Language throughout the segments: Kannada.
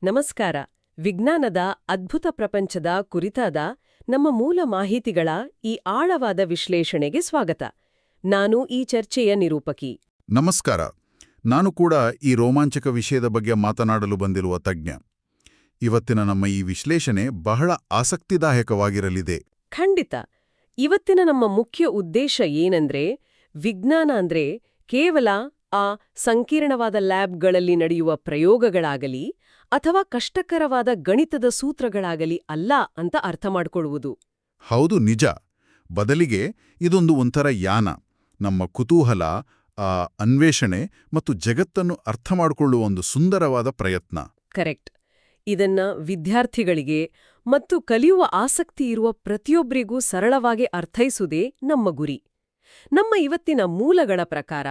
ನಮಸ್ಕಾರ. ವಿಜ್ಞಾನದ ಅದ್ಭುತ ಪ್ರಪಂಚದ ಕುರಿತಾದ ನಮ್ಮ ಮೂಲ ಮಾಹಿತಿಗಳ ಈ ಆಳವಾದ ವಿಶ್ಲೇಷಣೆಗೆ ಸ್ವಾಗತ. ನಾನು ಈ ಚರ್ಚೆಯ ನಿರೂಪಕಿ. ನಮಸ್ಕಾರ. ನಾನು ಕೂಡ ಈ ರೋಮಾಂಚಕ ವಿಷಯದ ಬಗ್ಗೆ ಮಾತನಾಡಲು ಬಂದಿರುವ ತಜ್ಞ. ಇವತ್ತಿನ ನಮ್ಮ ಈ ವಿಶ್ಲೇಷಣೆ ಬಹಳ ಆಸಕ್ತಿದಾಯಕವಾಗಿರಲಿದೆ. ಖಂಡಿತ. ಇವತ್ತಿನ ನಮ್ಮ ಮುಖ್ಯ ಉದ್ದೇಶ ಏನಂದ್ರೆ, ವಿಜ್ಞಾನ ಅಂದ್ರೆ ಕೇವಲ ಆ ಸಂಕೀರ್ಣವಾದ ಲ್ಯಾಬ್ಗಳಲ್ಲಿ ನಡೆಯುವ ಪ್ರಯೋಗಗಳಾಗಲಿ ಅಥವಾ ಕಷ್ಟಕರವಾದ ಗಣಿತದ ಸೂತ್ರಗಳಾಗಲಿ ಅಲ್ಲ ಅಂತ ಅರ್ಥ ಮಾಡ್ಕೊಳ್ಳುವುದು. ಹೌದು, ನಿಜ. ಬದಲಿಗೆ ಇದೊಂದು ಒಂಥರ ಯಾನ, ನಮ್ಮ ಕುತೂಹಲ, ಅನ್ವೇಷಣೆ ಮತ್ತು ಜಗತ್ತನ್ನು ಅರ್ಥ ಮಾಡಿಕೊಳ್ಳುವ ಒಂದು ಸುಂದರವಾದ ಪ್ರಯತ್ನ. ಕರೆಕ್ಟ್. ಇದನ್ನ ವಿದ್ಯಾರ್ಥಿಗಳಿಗೆ ಮತ್ತು ಕಲಿಯುವ ಆಸಕ್ತಿ ಇರುವ ಪ್ರತಿಯೊಬ್ಬರಿಗೂ ಸರಳವಾಗಿ ಅರ್ಥೈಸುವುದೇ ನಮ್ಮ ಗುರಿ. ನಮ್ಮ ಇವತ್ತಿನ ಮೂಲಗಳ ಪ್ರಕಾರ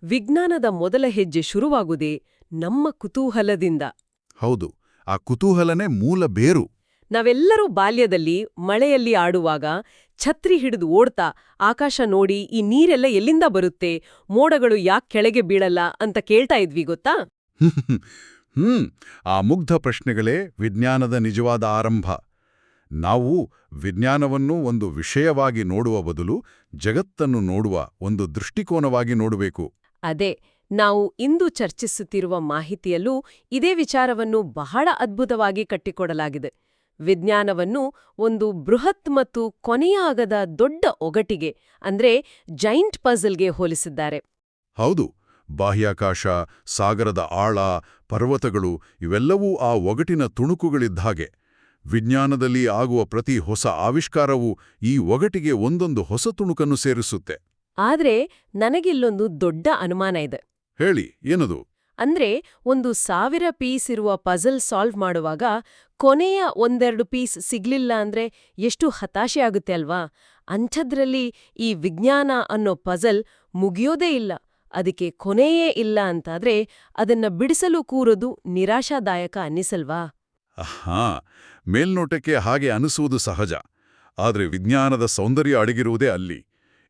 ವಿಜ್ಞಾನದ ಮೊದಲ ಹೆಜ್ಜೆ ಶುರುವಾಗುವುದೇ ನಮ್ಮ ಕುತೂಹಲದಿಂದ. ಹೌದು, ಆ ಕುತೂಹಲನೇ ಮೂಲ ಬೇರು. ನಾವೆಲ್ಲರೂ ಬಾಲ್ಯದಲ್ಲಿ ಮಳೆಯಲ್ಲಿ ಆಡುವಾಗ ಛತ್ರಿ ಹಿಡಿದು ಓಡ್ತಾ ಆಕಾಶ ನೋಡಿ ಈ ನೀರೆಲ್ಲ ಎಲ್ಲಿಂದ ಬರುತ್ತೆ, ಮೋಡಗಳು ಯಾಕೆ ಕೆಳಗೆ ಬೀಳಲ್ಲ ಅಂತ ಕೇಳ್ತಾ ಇದ್ವಿ, ಗೊತ್ತಾ? ಆ ಮುಗ್ಧ ಪ್ರಶ್ನೆಗಳೇ ವಿಜ್ಞಾನದ ನಿಜವಾದ ಆರಂಭ. ನಾವು ವಿಜ್ಞಾನವನ್ನು ಒಂದು ವಿಷಯವಾಗಿ ನೋಡುವ ಬದಲು ಜಗತ್ತನ್ನು ನೋಡುವ ಒಂದು ದೃಷ್ಟಿಕೋನವಾಗಿ ನೋಡಬೇಕು. ಅದೇ ನಾವು ಇಂದು ಚರ್ಚಿಸುತ್ತಿರುವ ಮಾಹಿತಿಯಲ್ಲೂ ಇದೇ ವಿಚಾರವನ್ನು ಬಹಳ ಅದ್ಭುತವಾಗಿ ಕಟ್ಟಿಕೊಡಲಾಗಿದೆ. ವಿಜ್ಞಾನವನ್ನು ಒಂದು ಬೃಹತ್ ಮತ್ತು ಕೊನೆಯಾಗದ ದೊಡ್ಡ ಒಗಟಿಗೆ, ಅಂದ್ರೆ ಜೈಂಟ್ ಪಜಲ್ಗೆ ಹೋಲಿಸಿದ್ದಾರೆ. ಹೌದು, ಬಾಹ್ಯಾಕಾಶ, ಸಾಗರದ ಆಳ, ಪರ್ವತಗಳು ಇವೆಲ್ಲವೂ ಆ ಒಗಟಿನ ತುಣುಕುಗಳಿದ್ದ ಹಾಗೆ. ವಿಜ್ಞಾನದಲ್ಲಿ ಆಗುವ ಪ್ರತಿ ಹೊಸ ಆವಿಷ್ಕಾರವೂ ಈ ಒಗಟಿಗೆ ಒಂದೊಂದು ಹೊಸ ತುಣುಕನ್ನು ಸೇರಿಸುತ್ತೆ. ಆದ್ರೆ ನನಗಿಲ್ಲೊಂದು ದೊಡ್ಡ ಅನುಮಾನ ಇದೆ. ಹೇಳಿ, ಏನದು? ಅಂದ್ರೆ, ಒಂದು 1000 ಪೀಸ್ ಇರುವ ಪಜಲ್ ಸಾಲ್ವ್ ಮಾಡುವಾಗ ಕೊನೆಯ ಒಂದೆರಡು ಪೀಸ್ ಸಿಗ್ಲಿಲ್ಲ ಅಂದ್ರೆ ಎಷ್ಟು ಹತಾಶೆ ಆಗುತ್ತೆ ಅಲ್ವಾ? ಅಂಥದ್ರಲ್ಲಿ ಈ ವಿಜ್ಞಾನ ಅನ್ನೋ ಪಜಲ್ ಮುಗಿಯೋದೇ ಇಲ್ಲ, ಅದಕ್ಕೆ ಕೊನೆಯೇ ಇಲ್ಲ ಅಂತಾದ್ರೆ ಅದನ್ನ ಬಿಡಿಸಲು ಕೂರೋದು ನಿರಾಶಾದಾಯಕ ಅನ್ನಿಸಲ್ವಾ? ಮೇಲ್ನೋಟಕ್ಕೆ ಹಾಗೆ ಅನಿಸುವುದು ಸಹಜ. ಆದ್ರೆ ವಿಜ್ಞಾನದ ಸೌಂದರ್ಯ ಅಡಗಿರುವುದೇ ಅಲ್ಲಿ.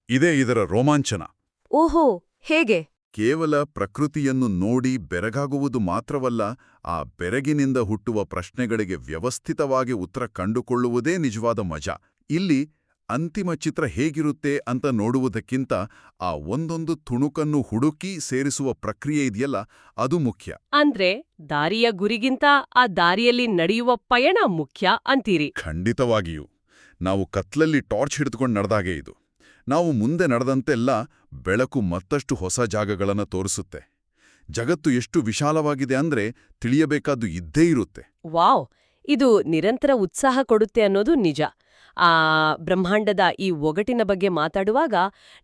ಇದೇ ಇದರ ರೋಮಾಂಚನ. ಓಹೋ, ಹೇಗೆ? ಕೇವಲ ಪ್ರಕೃತಿಯನ್ನು ನೋಡಿ ಬೆರಗಾಗುವುದು ಮಾತ್ರವಲ್ಲ, ಆ ಬೆರಗಿನಿಂದ ಹುಟ್ಟುವ ಪ್ರಶ್ನೆಗಳಿಗೆ ವ್ಯವಸ್ಥಿತವಾಗಿ ಉತ್ತರ ಕಂಡುಕೊಳ್ಳುವುದೇ ನಿಜವಾದ ಮಜಾ. ಇಲ್ಲಿ ಅಂತಿಮ ಚಿತ್ರ ಹೇಗಿರುತ್ತೆ ಅಂತ ನೋಡುವುದಕ್ಕಿಂತ ಆ ಒಂದೊಂದು ತುಣುಕನ್ನು ಹುಡುಕಿ ಸೇರಿಸುವ ಪ್ರಕ್ರಿಯೆ ಇದೆಯಲ್ಲ, ಅದು ಮುಖ್ಯ. ಅಂದ್ರೆ ದಾರಿಯ ಗುರಿಗಿಂತ ಆ ದಾರಿಯಲ್ಲಿ ನಡೆಯುವ ಪಯಣ ಮುಖ್ಯ ಅಂತೀರಿ? ಖಂಡಿತವಾಗಿಯೂ. ನಾವು ಕತ್ಲಲ್ಲಿ ಟಾರ್ಚ್ ಹಿಡಿದುಕೊಂಡು ನಡೆದಾಗೆ ಇದು. ನಾವು ಮುಂದೆ ನಡೆದಂತೆಲ್ಲ ಬೆಳಕು ಮತ್ತಷ್ಟು ಹೊಸ ಜಾಗಗಳನ್ನು ತೋರಿಸುತ್ತೆ. ಜಗತ್ತು ಎಷ್ಟು ವಿಶಾಲವಾಗಿದೆ ಅಂದ್ರೆ ತಿಳಿಯಬೇಕಾದ್ದು ಇದ್ದೇ ಇರುತ್ತೆ. ವಾವ್, ಇದು ನಿರಂತರ ಉತ್ಸಾಹ ಕೊಡುತ್ತೆ ಅನ್ನೋದು ನಿಜ. ಬ್ರಹ್ಮಾಂಡದ ಈ ಒಗಟಿನ ಬಗ್ಗೆ ಮಾತಾಡುವಾಗ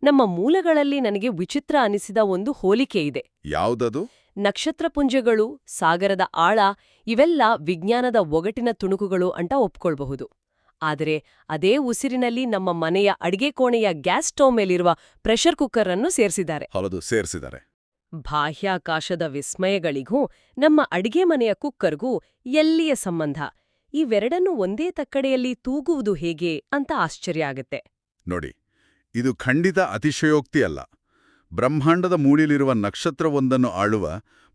ನಮ್ಮ ಮೂಲಗಳಲ್ಲಿ ನನಗೆ ವಿಚಿತ್ರ ಅನಿಸಿದ ಒಂದು ಹೋಲಿಕೆ ಇದೆ. ಯಾವುದದು? ನಕ್ಷತ್ರಪುಂಜಗಳು, ಸಾಗರದ ಆಳ ಇವೆಲ್ಲ ವಿಜ್ಞಾನದ ಒಗಟಿನ ತುಣುಕುಗಳು ಅಂತ ಒಪ್ಕೊಳ್ಬಹುದು. ಆದರೆ ಅದೇ ಉಸಿರಿನಲ್ಲಿ ನಮ್ಮ ಮನೆಯ ಅಡಿಗೆ ಕೋಣೆಯ ಗ್ಯಾಸ್ ಸ್ಟವ್ ಮೇಲಿರುವ ಪ್ರೆಷರ್ ಕುಕ್ಕರ್ ಅನ್ನು ಸೇರಿಸಿದ್ದಾರೆ. ಹೌದು, ಸೇರಿಸಿದ್ದಾರೆ. ಬಾಹ್ಯಾಕಾಶದ ವಿಸ್ಮಯಗಳಿಗೂ ನಮ್ಮ ಅಡಿಗೆ ಮನೆಯ ಕುಕ್ಕರ್ಗೂ ಎಲ್ಲಿಯ ಸಂಬಂಧ? ಇವೆರಡನ್ನೂ ಒಂದೇ ತಕ್ಕಡೆಯಲ್ಲಿ ತೂಗುವುದು ಹೇಗೆ ಅಂತ ಆಶ್ಚರ್ಯ ಆಗತ್ತೆ. ನೋಡಿ, ಇದು ಖಂಡಿತ ಅತಿಶಯೋಕ್ತಿ ಅಲ್ಲ. ಬ್ರಹ್ಮಾಂಡದ ಮೂಲೆಯಲ್ಲಿರುವ ನಕ್ಷತ್ರವೊಂದನ್ನು ಆಳುವ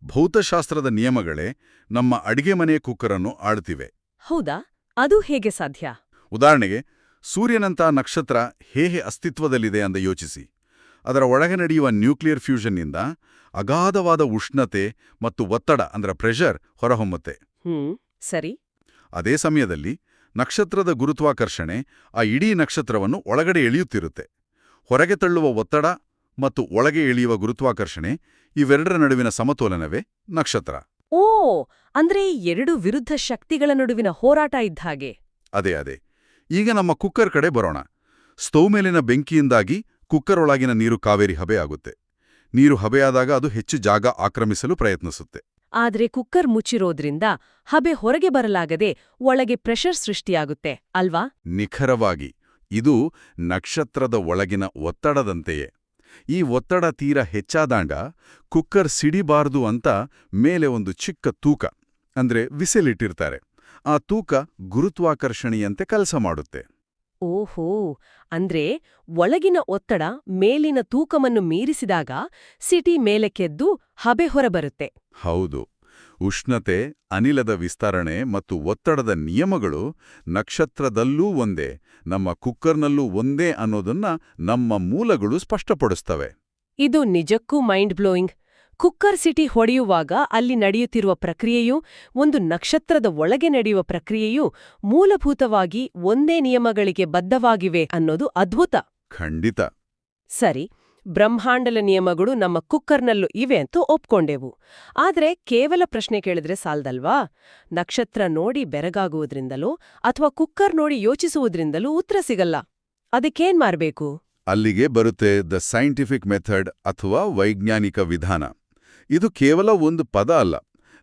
ಭೌತಶಾಸ್ತ್ರದ ನಿಯಮಗಳೇ ನಮ್ಮ ಅಡಿಗೆ ಮನೆಯ ಕುಕ್ಕರನ್ನು ಆಳ್ತಿವೆ. ಹೌದಾ? ಅದು ಹೇಗೆ ಸಾಧ್ಯ? ಉದಾಹರಣೆಗೆ, ಸೂರ್ಯನಂಥ ನಕ್ಷತ್ರ ಹೇಗೆ ಅಸ್ತಿತ್ವದಲ್ಲಿದೆ ಅಂತ ಯೋಚಿಸಿ. ಅದರ ಒಳಗೆ ನಡೆಯುವ ನ್ಯೂಕ್ಲಿಯರ್ ಫ್ಯೂಷನ್ನಿಂದ ಅಗಾಧವಾದ ಉಷ್ಣತೆ ಮತ್ತು ಒತ್ತಡ ಪ್ರೆಷರ್ ಹೊರಹೊಮ್ಮುತ್ತೆ. ಸರಿ. ಅದೇ ಸಮಯದಲ್ಲಿ ನಕ್ಷತ್ರದ ಗುರುತ್ವಾಕರ್ಷಣೆ ಆ ಇಡೀ ನಕ್ಷತ್ರವನ್ನು ಒಳಗಡೆ ಎಳೆಯುತ್ತಿರುತ್ತೆ. ಹೊರಗೆ ತಳ್ಳುವ ಒತ್ತಡ ಮತ್ತು ಒಳಗೆ ಎಳೆಯುವ ಗುರುತ್ವಾಕರ್ಷಣೆ ಇವೆರಡರ ನಡುವಿನ ಸಮತೋಲನವೇ ನಕ್ಷತ್ರ. ಓ, ಅಂದ್ರೆ ಎರಡು ವಿರುದ್ಧ ಶಕ್ತಿಗಳ ನಡುವಿನ ಹೋರಾಟ ಇದ್ದ ಹಾಗೆ. ಅದೇ. ಈಗ ನಮ್ಮ ಕುಕ್ಕರ್ ಕಡೆ ಬರೋಣ. ಸ್ಟೌವ್ ಮೇಲಿನ ಬೆಂಕಿಯಿಂದಾಗಿ ಕುಕ್ಕರ್ ಒಳಗಿನ ನೀರು ಕಾವೇರಿ ಹಬೆ ಆಗುತ್ತೆ. ನೀರು ಹಬೆಯಾದಾಗ ಅದು ಹೆಚ್ಚು ಜಾಗ ಆಕ್ರಮಿಸಲು ಪ್ರಯತ್ನಿಸುತ್ತೆ. ಆದ್ರೆ ಕುಕ್ಕರ್ ಮುಚ್ಚಿರೋದ್ರಿಂದ ಹಬೆ ಹೊರಗೆ ಬರಲಾಗದೆ ಒಳಗೆ ಪ್ರೆಷರ್ ಸೃಷ್ಟಿಯಾಗುತ್ತೆ ಅಲ್ವಾ? ನಿಖರವಾಗಿ. ಇದು ನಕ್ಷತ್ರದ ಒಳಗಿನ ಒತ್ತಡದಂತೆಯೇ. ಈ ಒತ್ತಡ ತೀರ ಹೆಚ್ಚಾದಾಗ ಕುಕ್ಕರ್ ಸಿಡಿಬಾರ್ದು ಅಂತ ಮೇಲೆ ಒಂದು ಚಿಕ್ಕ ತೂಕ ವಿಸೆಲಿಟ್ಟಿರ್ತಾರೆ. ಆ ತೂಕ ಗುರುತ್ವಾಕರ್ಷಣೆಯಂತೆ ಕೆಲಸ ಮಾಡುತ್ತೆ. ಓಹೋ, ಅಂದ್ರೆ ಒಳಗಿನ ಒತ್ತಡ ಮೇಲಿನ ತೂಕವನ್ನು ಮೀರಿಸಿದಾಗ ಸಿಟಿ ಮೇಲಕ್ಕೆದ್ದು ಹಬೆ ಹೊರಬರುತ್ತೆ. ಹೌದು. ಉಷ್ಣತೆ, ಅನಿಲದ ವಿಸ್ತರಣೆ ಮತ್ತು ಒತ್ತಡದ ನಿಯಮಗಳು ನಕ್ಷತ್ರದಲ್ಲೂ ಒಂದೇ, ನಮ್ಮ ಕುಕ್ಕರ್ನಲ್ಲೂ ಒಂದೇ ಅನ್ನೋದನ್ನ ನಮ್ಮ ಮೂಲಗಳು ಸ್ಪಷ್ಟಪಡಿಸ್ತವೆ. ಇದು ನಿಜಕ್ಕೂ ಮೈಂಡ್ ಬ್ಲೋಯಿಂಗ್. ಕುಕ್ಕರ್ ಸಿಟಿ ಹೊಡೆಯುವಾಗ ಅಲ್ಲಿ ನಡೆಯುತ್ತಿರುವ ಪ್ರಕ್ರಿಯೆಯೂ ಒಂದು ನಕ್ಷತ್ರದ ಒಳಗೆ ನಡೆಯುವ ಪ್ರಕ್ರಿಯೆಯೂ ಮೂಲಭೂತವಾಗಿ ಒಂದೇ ನಿಯಮಗಳಿಗೆ ಬದ್ಧವಾಗಿವೆ ಅನ್ನೋದು ಅದ್ಭುತ. ಖಂಡಿತ. ಸರಿ, ಬ್ರಹ್ಮಾಂಡಲ ನಿಯಮಗಳು ನಮ್ಮ ಕುಕ್ಕರ್ನಲ್ಲೂ ಇವೆ ಅಂತ ಒಪ್ಕೊಂಡೆವು. ಆದ್ರೆ ಕೇವಲ ಪ್ರಶ್ನೆ ಕೇಳಿದ್ರೆ ಸಾಲ್ದಲ್ವಾ? ನಕ್ಷತ್ರ ನೋಡಿ ಬೆರಗಾಗುವುದ್ರಿಂದಲೋ ಅಥವಾ ಕುಕ್ಕರ್ ನೋಡಿ ಯೋಚಿಸುವುದ್ರಿಂದಲೂ ಉತ್ತರ ಸಿಗಲ್ಲ. ಅದಕ್ಕೇನ್ ಮಾಡ್ಬೇಕು? ಅಲ್ಲಿಗೆ ಬರುತ್ತೆ ದ ಸೈಂಟಿಫಿಕ್ ಮೆಥಡ್ ಅಥವಾ ವೈಜ್ಞಾನಿಕ ವಿಧಾನ. ಇದು ಕೇವಲ ಒಂದು ಪದ ಅಲ್ಲ.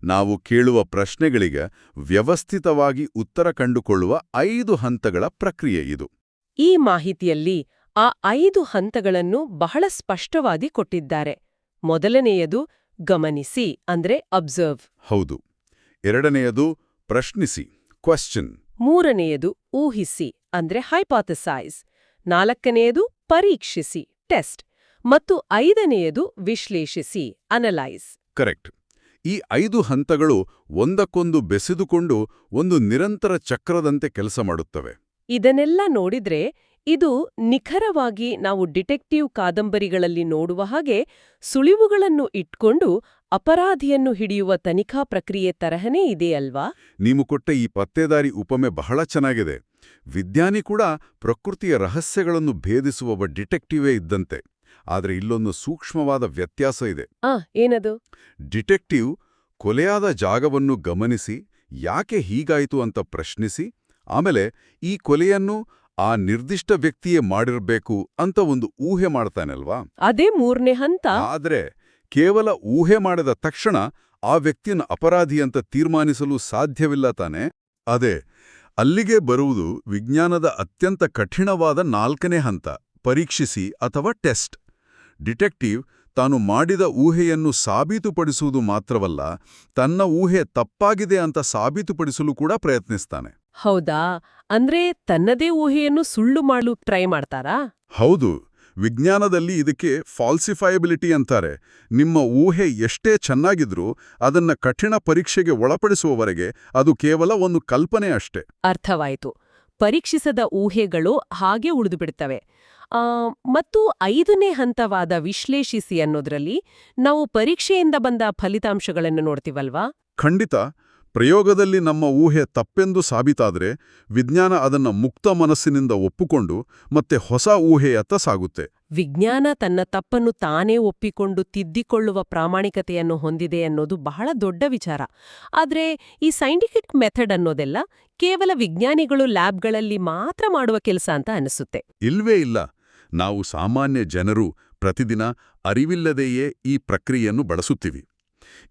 ನಾವು ಕೇಳುವ ಪ್ರಶ್ನೆಗಳಿಗೆ ವ್ಯವಸ್ಥಿತವಾಗಿ ಉತ್ತರ ಕಂಡುಕೊಳ್ಳುವ 5 ಹಂತಗಳ ಪ್ರಕ್ರಿಯೆ ಇದು. ಈ ಮಾಹಿತಿಯಲ್ಲಿ ಆ 5 ಹಂತಗಳನ್ನು ಬಹಳ ಸ್ಪಷ್ಟವಾಗಿ ಕೊಟ್ಟಿದ್ದಾರೆ. ಮೊದಲನೆಯದು ಗಮನಿಸಿ ಅಂದ್ರೆ ಅಬ್ಸರ್ವ್. ಹೌದು. ಎರಡನೆಯದು ಪ್ರಶ್ನಿಸಿ, ಕ್ವೆಶ್ಚನ್. ಮೂರನೆಯದು ಊಹಿಸಿ ಅಂದ್ರೆ ಹೈಪಾಥಸೈಸ್. ನಾಲ್ಕನೆಯದು ಪರೀಕ್ಷಿಸಿ, ಟೆಸ್ಟ್. ಮತ್ತು 5ನೆಯದು ವಿಶ್ಲೇಷಿಸಿ, ಅನಲೈಸ್. ಕರೆಕ್ಟ್. ಈ 5 ಹಂತಗಳು ಒಂದಕ್ಕೊಂದು ಬೆಸೆದುಕೊಂಡು ಒಂದು ನಿರಂತರ ಚಕ್ರದಂತೆ ಕೆಲಸ ಮಾಡುತ್ತವೆ. ಇದನ್ನೆಲ್ಲ ನೋಡಿದ್ರೆ ಇದು ನಿಖರವಾಗಿ ನಾವು ಡಿಟೆಕ್ಟಿವ್ ಕಾದಂಬರಿಗಳಲ್ಲಿ ನೋಡುವ ಹಾಗೆ ಸುಳಿವುಗಳನ್ನು ಇಟ್ಕೊಂಡು ಅಪರಾಧಿಯನ್ನು ಹಿಡಿಯುವ ತನಿಖಾ ಪ್ರಕ್ರಿಯೆ ತರಹನೇ ಇದೆಯಲ್ವಾ? ನೀವು ಕೊಟ್ಟ ಈ ಪತ್ತೇದಾರಿ ಉಪಮೆ ಬಹಳ ಚೆನ್ನಾಗಿದೆ. ವಿಜ್ಞಾನಿ ಕೂಡ ಪ್ರಕೃತಿಯ ರಹಸ್ಯಗಳನ್ನು ಭೇದಿಸುವ ಒಬ್ಬ ಡಿಟೆಕ್ಟಿವೇ ಇದ್ದಂತೆ. ಆದರೆ ಇಲ್ಲೊಂದು ಸೂಕ್ಷ್ಮವಾದ ವ್ಯತ್ಯಾಸ ಇದೆ. ಏನದು? ಡಿಟೆಕ್ಟಿವ್ ಕೊಲೆಯಾದ ಜಾಗವನ್ನು ಗಮನಿಸಿ ಯಾಕೆ ಹೀಗಾಯಿತು ಅಂತ ಪ್ರಶ್ನಿಸಿ, ಆಮೇಲೆ ಈ ಕೊಲೆಯನ್ನು ಆ ನಿರ್ದಿಷ್ಟ ವ್ಯಕ್ತಿಯೇ ಮಾಡಿರ್ಬೇಕು ಅಂತ ಒಂದು ಊಹೆ ಮಾಡ್ತಾನಲ್ವಾ? ಅದೇ ಮೂರನೇ ಹಂತ. ಆದ್ರೆ ಕೇವಲ ಊಹೆ ಮಾಡಿದ ತಕ್ಷಣ ಆ ವ್ಯಕ್ತಿಯನ್ನು ಅಪರಾಧಿ ಅಂತ ತೀರ್ಮಾನಿಸಲು ಸಾಧ್ಯವಿಲ್ಲ ತಾನೆ? ಅದೇ ಅಲ್ಲಿಗೆ ಬರುವುದು ವಿಜ್ಞಾನದ ಅತ್ಯಂತ ಕಠಿಣವಾದ 4ನೇ ಹಂತ, ಪರೀಕ್ಷಿಸಿ ಅಥವಾ ಟೆಸ್ಟ್. ಡಿಟೆಕ್ಟಿವ್ ತಾನು ಮಾಡಿದ ಊಹೆಯನ್ನು ಸಾಬೀತುಪಡಿಸುವುದು ಮಾತ್ರವಲ್ಲ, ತನ್ನ ಊಹೆ ತಪ್ಪಾಗಿದೆ ಅಂತ ಸಾಬೀತುಪಡಿಸಲು ಕೂಡ ಪ್ರಯತ್ನಿಸ್ತಾನೆ. ಹೌದಾ? ಅಂದ್ರೆ ತನ್ನದೇ ಊಹೆಯನ್ನು ಸುಳ್ಳು ಮಾಡಲು ಟ್ರೈ ಮಾಡ್ತಾರಾ? ಹೌದು. ವಿಜ್ಞಾನದಲ್ಲಿ ಇದಕ್ಕೆ ಫಾಲ್ಸಿಫೈಯಬಿಲಿಟಿ ಅಂತಾರೆ. ನಿಮ್ಮ ಊಹೆ ಎಷ್ಟೇ ಚೆನ್ನಾಗಿದ್ರೂ ಅದನ್ನ ಕಠಿಣ ಪರೀಕ್ಷೆಗೆ ಒಳಪಡಿಸುವವರೆಗೆ ಅದು ಕೇವಲ ಒಂದು ಕಲ್ಪನೆ ಅಷ್ಟೇ. ಅರ್ಥವಾಯಿತು. ಪರೀಕ್ಷಿಸದ ಊಹೆಗಳು ಹಾಗೆ ಉಳಿದುಬಿಡ್ತವೆ. ಮತ್ತು 5ನೇ ಹಂತವಾದ ವಿಶ್ಲೇಷಿಸಿ ಅನ್ನೋದ್ರಲ್ಲಿ ನಾವು ಪರೀಕ್ಷೆಯಿಂದ ಬಂದ ಫಲಿತಾಂಶಗಳನ್ನು ನೋಡ್ತೀವಲ್ವಾ? ಖಂಡಿತ. ಪ್ರಯೋಗದಲ್ಲಿ ನಮ್ಮ ಊಹೆ ತಪ್ಪೆಂದು ಸಾಬೀತಾದ್ರೆ ವಿಜ್ಞಾನ ಅದನ್ನ ಮುಕ್ತ ಮನಸ್ಸಿನಿಂದ ಒಪ್ಪುಕೊಂಡು ಮತ್ತೆ ಹೊಸ ಊಹೆಯತ್ತ ಸಾಗುತ್ತೆ. ವಿಜ್ಞಾನ ತನ್ನ ತಪ್ಪನ್ನು ತಾನೇ ಒಪ್ಪಿಕೊಂಡು ತಿದ್ದಿಕೊಳ್ಳುವ ಪ್ರಾಮಾಣಿಕತೆಯನ್ನು ಹೊಂದಿದೆ ಅನ್ನೋದು ಬಹಳ ದೊಡ್ಡ ವಿಚಾರ. ಆದ್ರೆ ಈ ಸೈಂಟಿಫಿಕ್ ಮೆಥಡ್ ಅನ್ನೋದೆಲ್ಲ ಕೇವಲ ವಿಜ್ಞಾನಿಗಳು ಲ್ಯಾಬ್ಗಳಲ್ಲಿ ಮಾತ್ರ ಮಾಡುವ ಕೆಲಸ ಅಂತ ಅನಿಸುತ್ತೆ. ಇಲ್ವೇ ಇಲ್ಲ. ನಾವು ಸಾಮಾನ್ಯ ಜನರು ಪ್ರತಿದಿನ ಅರಿವಿಲ್ಲದೆಯೇ ಈ ಪ್ರಕ್ರಿಯೆಯನ್ನು ಬಳಸುತ್ತೀವಿ.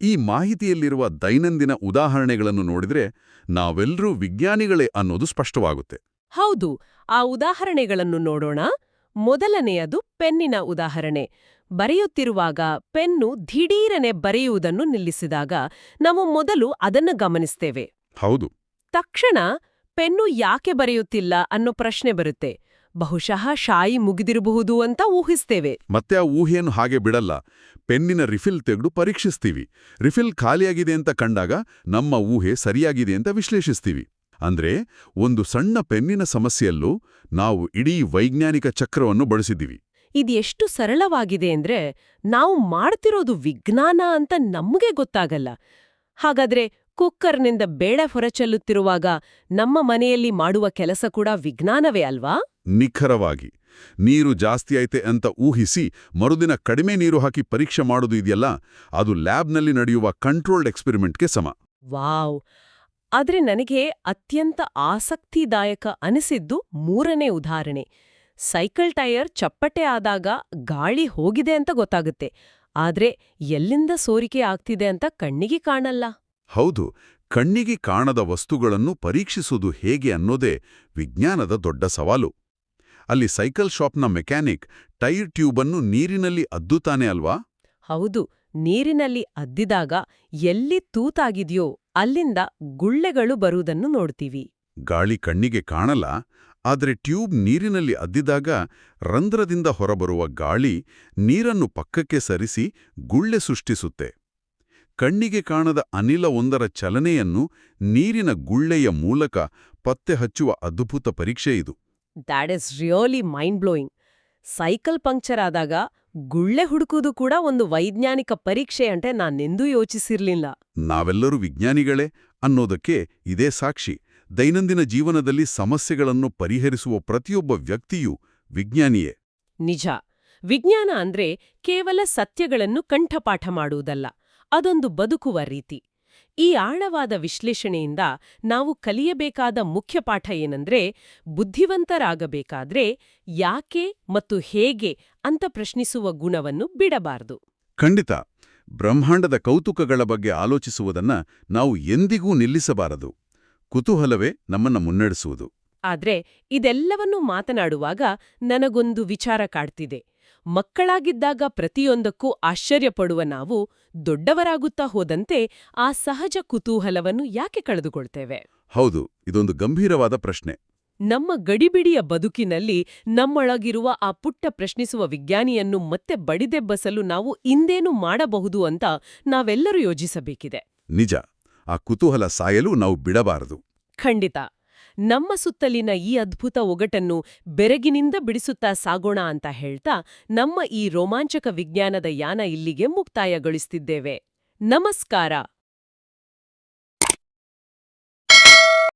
ಈ ಮಾಹಿತಿಯಲ್ಲಿರುವ ದೈನಂದಿನ ಉದಾಹರಣೆಗಳನ್ನು ನೋಡಿದ್ರೆ ನಾವೆಲ್ಲರೂ ವಿಜ್ಞಾನಿಗಳೇ ಅನ್ನೋದು ಸ್ಪಷ್ಟವಾಗುತ್ತೆ. ಹೌದು. ಆ ಉದಾಹರಣೆಗಳನ್ನು ನೋಡೋಣ. ಮೊದಲನೆಯದು ಪೆನ್ನಿನ ಉದಾಹರಣೆ. ಬರೆಯುತ್ತಿರುವಾಗ ಪೆನ್ನು ದಿಢೀರನೆ ಬರೆಯುವುದನ್ನು ನಿಲ್ಲಿಸಿದಾಗ ನಾವು ಮೊದಲು ಅದನ್ನು ಗಮನಿಸ್ತೇವೆ. ಹೌದು. ತಕ್ಷಣ ಪೆನ್ನು ಯಾಕೆ ಬರೆಯುತ್ತಿಲ್ಲ ಅನ್ನೋ ಪ್ರಶ್ನೆ ಬರುತ್ತೆ. ಬಹುಶಃ ಶಾಯಿ ಮುಗಿದಿರಬಹುದು ಅಂತ ಊಹಿಸ್ತೇವೆ. ಮತ್ತೆ ಆ ಊಹೆಯನ್ನು ಹಾಗೆ ಬಿಡಲ್ಲ. ಪೆನ್ನಿನ ರಿಫಿಲ್ ತೆಗೆದು ಪರೀಕ್ಷಿಸ್ತೀವಿ. ರಿಫಿಲ್ ಖಾಲಿಯಾಗಿದೆ ಅಂತ ಕಂಡಾಗ ನಮ್ಮ ಊಹೆ ಸರಿಯಾಗಿದೆ ಅಂತ ವಿಶ್ಲೇಷಿಸ್ತೀವಿ. ಅಂದ್ರೆ ಒಂದು ಸಣ್ಣ ಪೆನ್ನಿನ ಸಮಸ್ಯೆಯಲ್ಲೂ ನಾವು ಇಡೀ ವೈಜ್ಞಾನಿಕ ಚಕ್ರವನ್ನು ಬಳಸಿದ್ದೀವಿ. ಇದು ಎಷ್ಟು ಸರಳವಾಗಿದೆ ಅಂದ್ರೆ ನಾವು ಮಾಡ್ತಿರೋದು ವಿಜ್ಞಾನ ಅಂತ ನಮಗೆ ಗೊತ್ತಾಗಲ್ಲ. ಹಾಗಾದ್ರೆ ಕುಕ್ಕರ್ನಿಂದ ಬೇಳೆ ಹೊರಚೆಲ್ಲುತ್ತಿರುವಾಗ ನಮ್ಮ ಮನೆಯಲ್ಲಿ ಮಾಡುವ ಕೆಲಸ ಕೂಡ ವಿಜ್ಞಾನವೇ ಅಲ್ವಾ? ನಿಖರವಾಗಿ. ನೀರು ಜಾಸ್ತಿ ಐತೆ ಅಂತ ಊಹಿಸಿ ಮರುದಿನ ಕಡಿಮೆ ನೀರು ಹಾಕಿ ಪರೀಕ್ಷೆ ಮಾಡೋದು ಇದೆಯಲ್ಲ, ಅದು ಲ್ಯಾಬ್ನಲ್ಲಿ ನಡೆಯುವ ಕಂಟ್ರೋಲ್ಡ್ ಎಕ್ಸ್ಪೆರಿಮೆಂಟ್ಗೆ ಸಮ. ವಾವ್! ಆದ್ರೆ ನನಗೆ ಅತ್ಯಂತ ಆಸಕ್ತಿದಾಯಕ ಅನಿಸಿದ್ದು 3ನೇ ಉದಾಹರಣೆ. ಸೈಕಲ್ ಟೈರ್ ಚಪ್ಪಟೆ ಆದಾಗ ಗಾಳಿ ಹೋಗಿದೆ ಅಂತ ಗೊತ್ತಾಗುತ್ತೆ. ಆದ್ರೆ ಎಲ್ಲಿಂದ ಸೋರಿಕೆ ಆಗ್ತಿದೆ ಅಂತ ಕಣ್ಣಿಗೆ ಕಾಣಲ್ಲ. ಹೌದು. ಕಣ್ಣಿಗೆ ಕಾಣದ ವಸ್ತುಗಳನ್ನು ಪರೀಕ್ಷಿಸುವುದು ಹೇಗೆ ಅನ್ನೋದೇ ವಿಜ್ಞಾನದ ದೊಡ್ಡ ಸವಾಲು. ಅಲ್ಲಿ ಸೈಕಲ್ ಶಾಪ್ನ ಮೆಕ್ಯಾನಿಕ್ ಟೈರ್ ಟ್ಯೂಬನ್ನು ನೀರಿನಲ್ಲಿ ಅದ್ದುತ್ತಾನೆ ಅಲ್ವಾ? ಹೌದು. ನೀರಿನಲ್ಲಿ ಅದ್ದಿದಾಗ ಎಲ್ಲಿ ತೂತಾಗಿದೆಯೋ ಅಲ್ಲಿಂದ ಗುಳ್ಳೆಗಳು ಬರುವುದನ್ನು ನೋಡ್ತೀವಿ. ಗಾಳಿ ಕಣ್ಣಿಗೆ ಕಾಣಲ್ಲ, ಆದರೆ ಟ್ಯೂಬ್ ನೀರಿನಲ್ಲಿ ಅದ್ದಿದಾಗ ರಂಧ್ರದಿಂದ ಹೊರಬರುವ ಗಾಳಿ ನೀರನ್ನು ಪಕ್ಕಕ್ಕೆ ಸರಿಸಿ ಗುಳ್ಳೆ ಸೃಷ್ಟಿಸುತ್ತೆ. ಕಣ್ಣಿಗೆ ಕಾಣದ ಅನಿಲವೊಂದರ ಚಲನೆಯನ್ನು ನೀರಿನ ಗುಳ್ಳೆಯ ಮೂಲಕ ಪತ್ತೆ ಹಚ್ಚುವ ಅದ್ಭುತ ಪರೀಕ್ಷೆ ಇದು. That is really mind blowing. Cycle puncture ಆದಾಗ ಗುಳ್ಳೆ ಹುಡುಕುವುದು ಕೂಡ ಒಂದು ವೈಜ್ಞಾನಿಕ ಪರೀಕ್ಷೆ ಅಂತ ನಾನೆಂದೂ ಯೋಚಿಸಿರ್ಲಿಲ್ಲ. ನಾವೆಲ್ಲರೂ ವಿಜ್ಞಾನಿಗಳೇ ಅನ್ನೋದಕ್ಕೆ ಇದೇ ಸಾಕ್ಷಿ. ದೈನಂದಿನ ಜೀವನದಲ್ಲಿ ಸಮಸ್ಯೆಗಳನ್ನು ಪರಿಹರಿಸುವ ಪ್ರತಿಯೊಬ್ಬ ವ್ಯಕ್ತಿಯೂ ವಿಜ್ಞಾನಿಯೇ. ನಿಜ. ವಿಜ್ಞಾನ ಅಂದ್ರೆ ಕೇವಲ ಸತ್ಯಗಳನ್ನು ಕಂಠಪಾಠ ಮಾಡುವುದಲ್ಲ, ಅದೊಂದು ಬದುಕುವ ರೀತಿ. ಈ ಆಳವಾದ ವಿಶ್ಲೇಷಣೆಯಿಂದ ನಾವು ಕಲಿಯಬೇಕಾದ ಮುಖ್ಯ ಪಾಠ ಏನಂದ್ರೆ, ಬುದ್ಧಿವಂತರಾಗಬೇಕಾದ್ರೆ ಯಾಕೆ ಮತ್ತು ಹೇಗೆ ಅಂತ ಪ್ರಶ್ನಿಸುವ ಗುಣವನ್ನು ಬಿಡಬಾರದು. ಖಂಡಿತ. ಬ್ರಹ್ಮಾಂಡದ ಕೌತುಕಗಳ ಬಗ್ಗೆ ಆಲೋಚಿಸುವುದನ್ನ ನಾವು ಎಂದಿಗೂ ನಿಲ್ಲಿಸಬಾರದು. ಕುತೂಹಲವೇ ನಮ್ಮನ್ನ ಮುನ್ನಡೆಸುವುದು. ಆದ್ರೆ ಇದೆಲ್ಲವನ್ನೂ ಮಾತನಾಡುವಾಗ ನನಗೊಂದು ವಿಚಾರ ಕಾಡ್ತಿದೆ. ಮಕ್ಕಳಾಗಿದ್ದಾಗ ಪ್ರತಿಯೊಂದಕ್ಕೂ ಆಶ್ಚರ್ಯಪಡುವ ನಾವು ದೊಡ್ಡವರಾಗುತ್ತಾ ಹೋದಂತೆ ಆ ಸಹಜ ಕುತೂಹಲವನ್ನು ಯಾಕೆ ಕಳೆದುಕೊಳ್ತೇವೆ? ಹೌದು, ಇದೊಂದು ಗಂಭೀರವಾದ ಪ್ರಶ್ನೆ. ನಮ್ಮ ಗಡಿಬಿಡಿಯ ಬದುಕಿನಲ್ಲಿ ನಮ್ಮೊಳಗಿರುವ ಆ ಪುಟ್ಟ ಪ್ರಶ್ನಿಸುವ ವಿಜ್ಞಾನಿಯನ್ನು ಮತ್ತೆ ಬಡಿದೆಬ್ಬಸಲು ನಾವು ಇಂದೇನು ಮಾಡಬಹುದು ಅಂತ ನಾವೆಲ್ಲರೂ ಯೋಚಿಸಬೇಕಿದೆ. ನಿಜ. ಆ ಕುತೂಹಲ ಸಾಯಲು ನಾವು ಬಿಡಬಾರದು. ಖಂಡಿತ. ನಮ್ಮ ಸುತ್ತಲಿನ ಈ ಅದ್ಭುತ ಒಗಟನ್ನು ಬೆರಗಿನಿಂದ ಬಿಡಿಸುತ್ತಾ ಸಾಗೋಣ ಅಂತ ಹೇಳ್ತಾ ನಮ್ಮ ಈ ರೋಮಾಂಚಕ ವಿಜ್ಞಾನದ ಯಾನ ಇಲ್ಲಿಗೆ ಮುಕ್ತಾಯಗೊಳಿಸ್ತಿದ್ದೇವೆ. ನಮಸ್ಕಾರ.